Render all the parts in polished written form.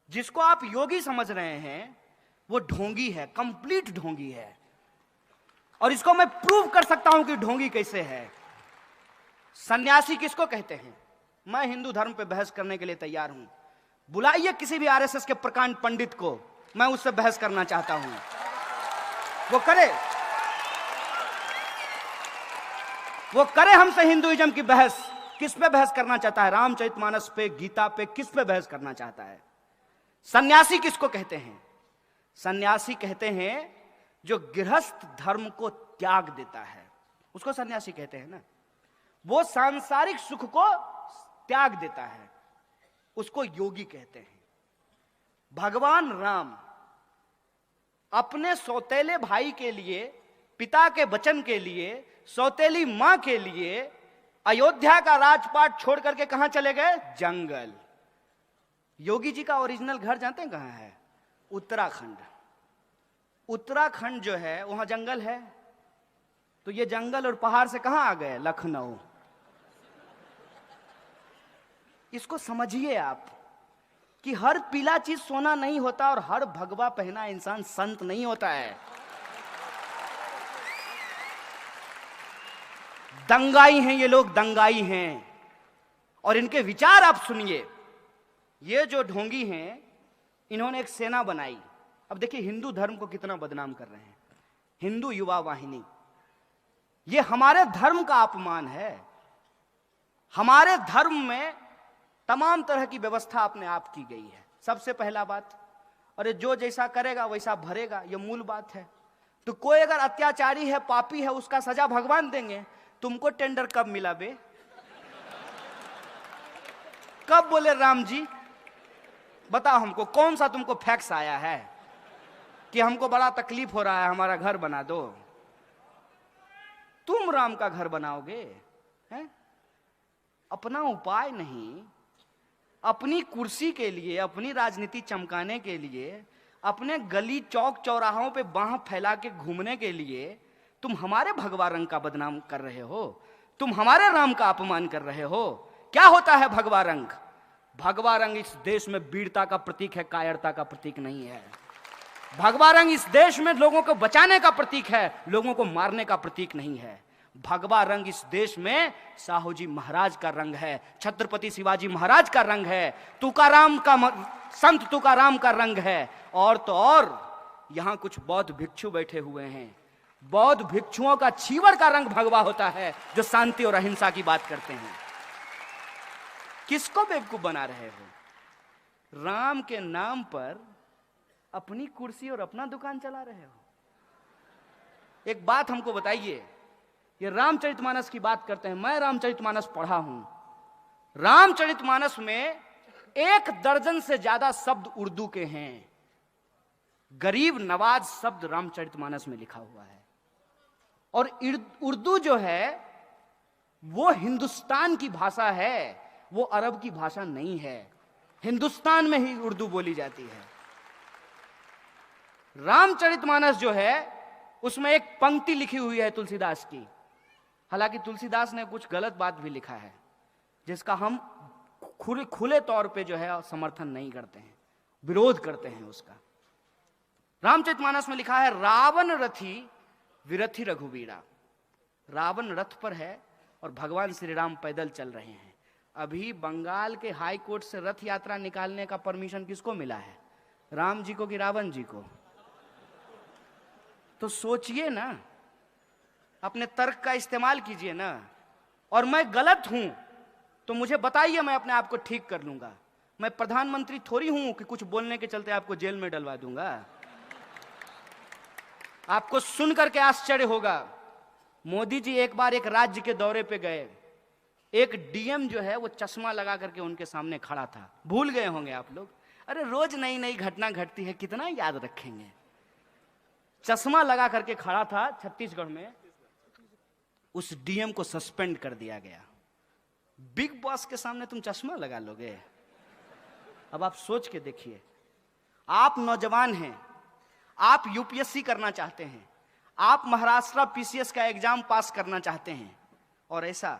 जिसको आप योगी समझ रहे हैं वो ढोंगी है, कंप्लीट ढोंगी है। और इसको मैं प्रूव कर सकता हूं कि ढोंगी कैसे है। सन्यासी किसको कहते हैं? मैं हिंदू धर्म पे बहस करने के लिए तैयार हूं। बुलाइए किसी भी आरएसएस के प्रकांड पंडित को, मैं उससे बहस करना चाहता हूं, वो करे हमसे हिंदुइज्म की बहस। किस पे बहस करना चाहता है? रामचरितमानस पे, गीता पे, किस पे बहस करना चाहता है? सन्यासी किसको कहते हैं? सन्यासी कहते हैं जो गृहस्थ धर्म को त्याग देता है, उसको सन्यासी कहते हैं ना। वो सांसारिक सुख को त्याग देता है, उसको योगी कहते हैं। भगवान राम अपने सौतेले भाई के लिए, पिता के वचन के लिए, सौतेली मां के लिए अयोध्या का राजपाट छोड़ करके कहां चले गए? जंगल। योगी जी का ओरिजिनल घर जानते हैं कहां है? उत्तराखंड। उत्तराखंड जो है वहां जंगल है, तो ये जंगल और पहाड़ से कहां आ गए? लखनऊ। इसको समझिए आप कि हर पीला चीज सोना नहीं होता और हर भगवा पहना इंसान संत नहीं होता है। दंगाई हैं ये लोग, दंगाई हैं। और इनके विचार आप सुनिए। ये जो ढोंगी हैं, इन्होंने एक सेना बनाई। अब देखिए हिंदू धर्म को कितना बदनाम कर रहे हैं। हिंदू युवा वाहिनी, ये हमारे धर्म का अपमान है। हमारे धर्म में तमाम तरह की व्यवस्था अपने आप की गई है। सबसे पहला बात, अरे जो जैसा करेगा वैसा भरेगा, ये मूल बात है। तो कोई अगर अत्याचारी है, पापी है, उसका सजा भगवान देंगे। तुमको टेंडर कब मिला बे? कब बोले राम जी? बताओ हमको, कौन सा तुमको फैक्स आया है कि हमको बड़ा तकलीफ हो रहा है, हमारा घर बना दो? तुम राम का घर बनाओगे? हैं? अपना उपाय नहीं, अपनी कुर्सी के लिए, अपनी राजनीति चमकाने के लिए, अपने गली चौक चौराहों पे बाह फैला के घूमने के लिए तुम हमारे भगवा रंग का बदनाम कर रहे हो, तुम हमारे राम का अपमान कर रहे हो। क्या होता है भगवा रंग? भगवा रंग इस देश में वीरता का प्रतीक है, कायरता का प्रतीक नहीं है। भगवा रंग इस देश में लोगों को बचाने का प्रतीक है, लोगों को मारने का प्रतीक नहीं है। भगवा रंग इस देश में साहू जी महाराज का रंग है, छत्रपति शिवाजी महाराज का रंग है, तुकाराम का, संत तुकाराम का रंग है। और तो और यहां कुछ बौद्ध भिक्षु बैठे हुए हैं। बौद्ध भिक्षुओं का छीवर का रंग भगवा होता है, जो शांति और अहिंसा की बात करते हैं। किसको बेवकूफ बना रहे हो? राम के नाम पर अपनी कुर्सी और अपना दुकान चला रहे हो। एक बात हमको बताइए, ये रामचरितमानस की बात करते हैं, मैं रामचरितमानस पढ़ा हूं। रामचरितमानस में 1 दर्जन से ज्यादा शब्द उर्दू के हैं। गरीब नवाज शब्द रामचरितमानस में लिखा हुआ है। और उर्दू जो है वो हिंदुस्तान की भाषा है, वो अरब की भाषा नहीं है। हिंदुस्तान में ही उर्दू बोली जाती है। रामचरितमानस जो है उसमें एक पंक्ति लिखी हुई है तुलसीदास की। हालांकि तुलसीदास ने कुछ गलत बात भी लिखा है, जिसका हम खुले तौर पे जो है समर्थन नहीं करते हैं, विरोध करते हैं उसका। रामचरितमानस में लिखा है, रावण रथी विरथी रघुवीरा। रावण रथ पर है और भगवान श्री राम पैदल चल रहे हैं। अभी बंगाल के हाई कोर्ट से रथ यात्रा निकालने का परमिशन किसको मिला है? राम जी को कि रावण जी को? तो सोचिए ना, अपने तर्क का इस्तेमाल कीजिए ना। और मैं गलत हूं तो मुझे बताइए, मैं अपने आप को ठीक कर लूंगा। मैं प्रधानमंत्री थोड़ी हूं कि कुछ बोलने के चलते आपको जेल में डलवा दूंगा। आपको सुन करके आश्चर्य होगा, मोदी जी एक बार एक राज्य के दौरे पे गए, एक डीएम जो है वो चश्मा लगा करके उनके सामने खड़ा था। भूल गए होंगे आप लोग, अरे रोज नई नई घटना घटती है, कितना याद रखेंगे। चश्मा लगा करके खड़ा था छत्तीसगढ़ में, उस डीएम को सस्पेंड कर दिया गया। बिग बॉस के सामने तुम चश्मा लगा लोगे? अब आप सोच के देखिए। आप नौजवान हैं, आप यूपीएससी करना चाहते हैं, आप महाराष्ट्र पीसीएस का एग्जाम पास करना चाहते हैं, और ऐसा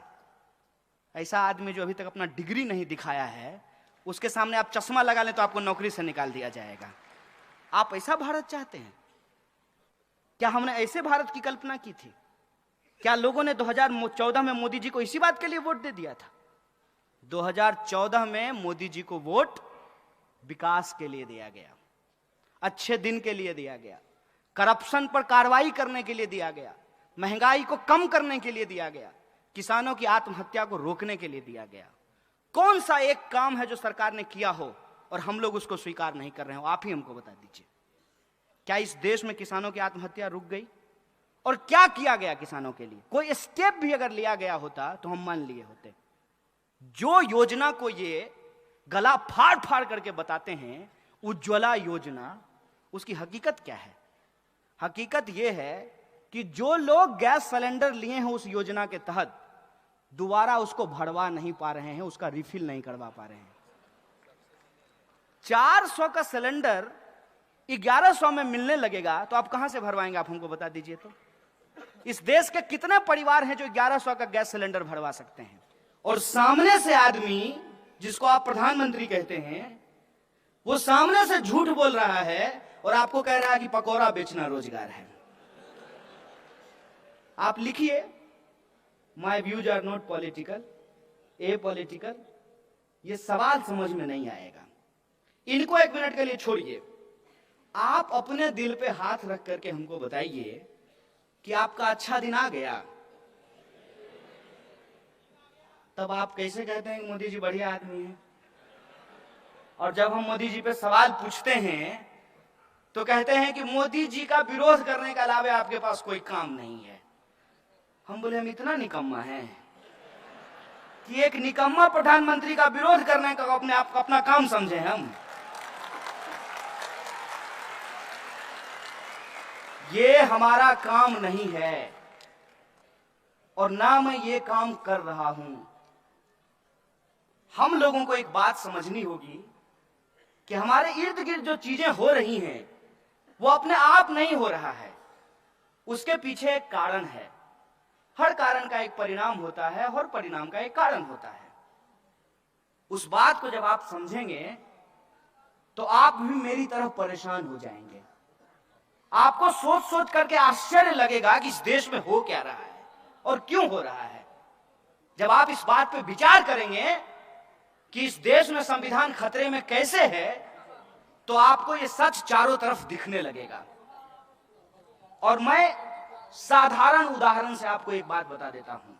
आदमी जो अभी तक अपना डिग्री नहीं दिखाया है, उसके सामने आप चश्मा लगा लें तो आपको नौकरी से निकाल दिया जाएगा। आप ऐसा भारत चाहते हैं क्या? हमने ऐसे भारत की कल्पना की थी क्या? लोगों ने 2014 में मोदी जी को इसी बात के लिए वोट दे दिया था। 2014 में मोदी जी को वोट विकास के लिए दिया गया, अच्छे दिन के लिए दिया गया, करप्शन पर कार्रवाई करने के लिए दिया गया, महंगाई को कम करने के लिए दिया गया, किसानों की आत्महत्या को रोकने के लिए दिया गया। कौन सा एक काम है जो सरकार ने किया हो और हम लोग उसको स्वीकार नहीं कर रहे हो? आप ही हमको बता दीजिए। क्या इस देश में किसानों की आत्महत्या रुक गई? और क्या किया गया किसानों के लिए? कोई स्टेप भी अगर लिया गया होता तो हम मान लिए होते। जो योजना को ये गला फाड़ फाड़ करके बताते हैं उज्ज्वला योजना, उसकी हकीकत क्या है? हकीकत यह है कि जो लोग गैस सिलेंडर लिए हैं उस योजना के तहत दोबारा उसको भरवा नहीं पा रहे हैं, उसका रिफिल नहीं करवा पा रहे हैं। 400 का सिलेंडर 1100 में मिलने लगेगा तो आप कहां से भरवाएंगे? आप हमको बता दीजिए। तो इस देश के कितने परिवार हैं जो 1100 का गैस सिलेंडर भरवा सकते हैं? और सामने से आदमी जिसको आप प्रधानमंत्री कहते हैं वो सामने से झूठ बोल रहा है और आपको कह रहा है कि पकौड़ा बेचना रोजगार है। आप लिखिए, my views are not political, apolitical. ये सवाल समझ में नहीं आएगा। इनको 1 मिनट के लिए छोड़िए। आप अपने दिल पे हाथ रख करके हमको बताइए कि आपका अच्छा दिन आ गया। तब आप कैसे कहते हैं कि मोदी जी बढ़िया आदमी हैं? और जब हम मोदी जी पे सवाल पूछते हैं तो कहते हैं कि मोदी जी का विरोध करने के अलावा आपके पास कोई काम नहीं है। हम बोले हम इतना निकम्मा हैं कि एक निकम्मा प्रधानमंत्री का विरोध करने का अपने आप को अपना काम समझे हम? ये हमारा काम नहीं है और ना मैं ये काम कर रहा हूं। हम लोगों को एक बात समझनी होगी कि हमारे इर्द गिर्द जो चीजें हो रही हैं वो अपने आप नहीं हो रहा है, उसके पीछे एक कारण है। हर कारण का एक परिणाम होता है, हर परिणाम का एक कारण होता है। उस बात को जब आप समझेंगे तो आप भी मेरी तरह परेशान हो जाएंगे। आपको सोच सोच करके आश्चर्य लगेगा कि इस देश में हो क्या रहा है और क्यों हो रहा है। जब आप इस बात पे विचार करेंगे कि इस देश में संविधान खतरे में कैसे है तो आपको ये सच चारों तरफ दिखने लगेगा। और मैं साधारण उदाहरण से आपको एक बात बता देता हूं।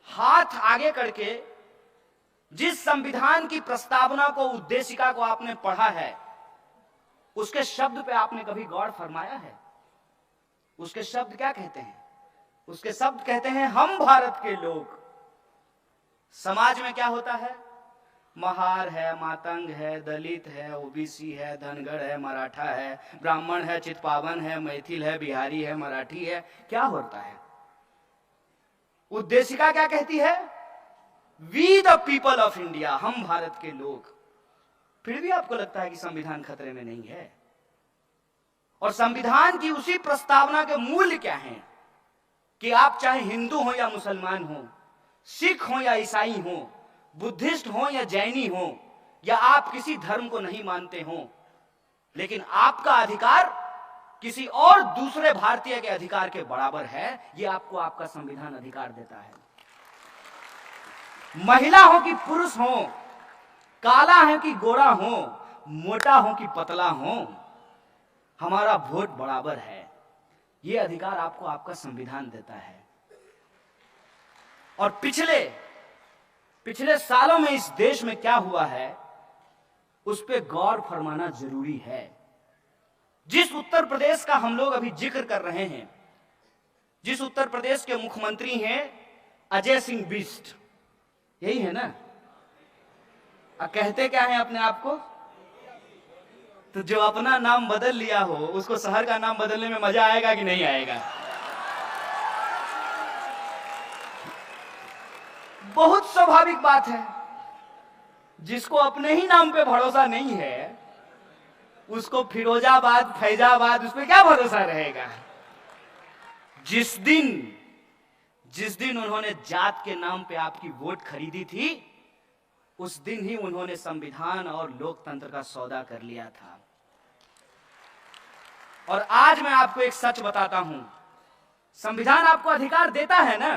हाथ आगे करके जिस संविधान की प्रस्तावना को, उद्देशिका को आपने पढ़ा है उसके शब्द पे आपने कभी गौर फरमाया है? उसके शब्द क्या कहते हैं? उसके शब्द कहते हैं हम भारत के लोग। समाज में क्या होता है? महार है, मातंग है, दलित है, ओबीसी है, धनगर है, मराठा है, ब्राह्मण है, चितपावन है, मैथिल है, बिहारी है, मराठी है। क्या होता है? उद्देशिका क्या कहती है? We the people of India, हम भारत के लोग। फिर भी आपको लगता है कि संविधान खतरे में नहीं है। और संविधान की उसी प्रस्तावना के मूल्य क्या हैं कि आप चाहे हिंदू हो या मुसलमान हो, सिख हो या ईसाई हो, बुद्धिस्ट हो या जैनी हो, या आप किसी धर्म को नहीं मानते हो, लेकिन आपका अधिकार किसी और दूसरे भारतीय के अधिकार के बराबर है। यह आपको आपका संविधान अधिकार देता है। महिला हो कि पुरुष हो, काला है कि गोरा हो, मोटा हो कि पतला हो, हमारा वोट बराबर है। यह अधिकार आपको आपका संविधान देता है। और पिछले सालों में इस देश में क्या हुआ है उस पर गौर फरमाना जरूरी है। जिस उत्तर प्रदेश का हम लोग अभी जिक्र कर रहे हैं, जिस उत्तर प्रदेश के मुख्यमंत्री हैं अजय सिंह बिष्ट, यही है ना? कहते क्या है अपने आप को? तो जो अपना नाम बदल लिया हो उसको शहर का नाम बदलने में मजा आएगा कि नहीं आएगा? बहुत स्वाभाविक बात है। जिसको अपने ही नाम पे भरोसा नहीं है उसको फिरोजाबाद, फैजाबाद, उस पर क्या भरोसा रहेगा? जिस दिन उन्होंने जात के नाम पे आपकी वोट खरीदी थी उस दिन ही उन्होंने संविधान और लोकतंत्र का सौदा कर लिया था। और आज मैं आपको एक सच बताता हूं, संविधान आपको अधिकार देता है ना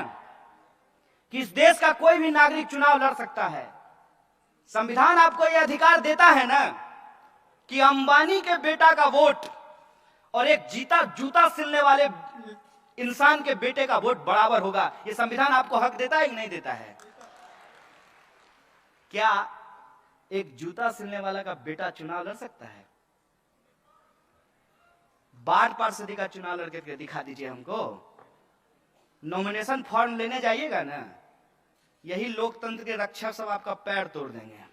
कि इस देश का कोई भी नागरिक चुनाव लड़ सकता है। संविधान आपको यह अधिकार देता है ना कि अंबानी के बेटा का वोट और एक जीता जूता सिलने वाले इंसान के बेटे का वोट बराबर होगा। यह संविधान आपको हक देता है कि नहीं देता है? क्या एक जूता सिलने वाला का बेटा चुनाव लड़ सकता है? वार्ड पार्षदी का चुनाव लड़के दिखा दीजिए हमको। नॉमिनेशन फॉर्म लेने जाइएगा ना, यही लोकतंत्र के रक्षक सब आपका पैर तोड़ देंगे।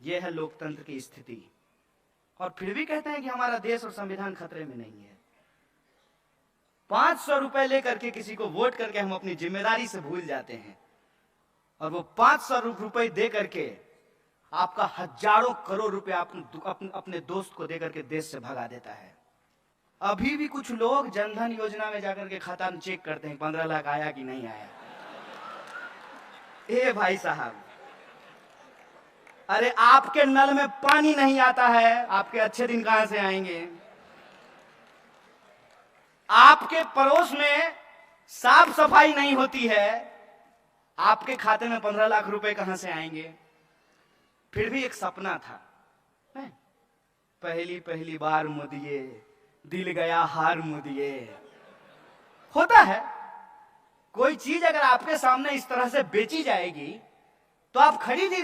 यह है लोकतंत्र की स्थिति। और फिर भी कहते हैं कि हमारा देश और संविधान खतरे में नहीं है। 500 रुपए लेकर के किसी को वोट करके हम अपनी जिम्मेदारी से भूल जाते हैं, और वो 500 रुपए दे करके आपका हजारों करोड़ रुपए अपने दोस्त को देकर के देश से भगा देता है। अभी भी कुछ लोग जनधन योजना में जाकर के खाता में चेक करते हैं 15 लाख आया कि नहीं आया। ए भाई साहब, अरे आपके नल में पानी नहीं आता है, आपके अच्छे दिन कहां से आएंगे? आपके पड़ोस में साफ सफाई नहीं होती है, आपके खाते में 15 लाख रुपए कहां से आएंगे? फिर भी एक सपना था, पहली पहली बार मुदिए दिल गया हार मुदिए। होता है, कोई चीज अगर आपके सामने इस तरह से बेची जाएगी तो आप खरीद ही ले।